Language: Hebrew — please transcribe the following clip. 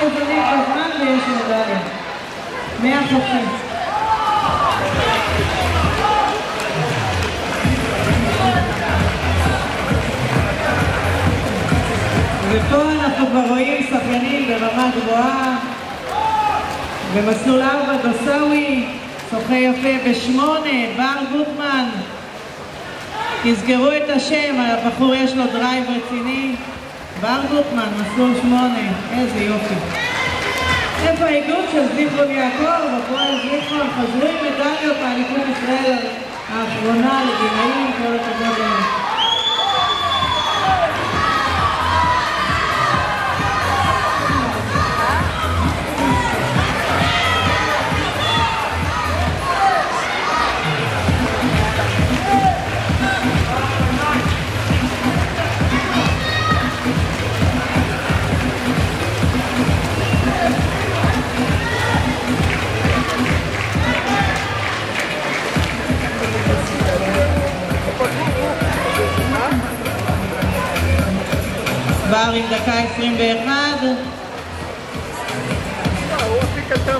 לזונית בזמן ויש מדליה. 100 חופשי. ופה אנחנו כבר רואים שחיינים ברמה גבוהה. במסלול 4 דוסאווי, שוחה יפה ב8, בר גוטמן. תזכרו את השם, הבחור יש לו דרייב רציני. בר גוטמן, מסלול 8, איזה יופי. איפה האיגוד של זיכרון יעקב, הפועל זיכרון, חזרו עם מדליות באליפות ישראל האחרונה לגילאים, כל הכבוד להם. בר עם דקה 21. הוא הכי קטן.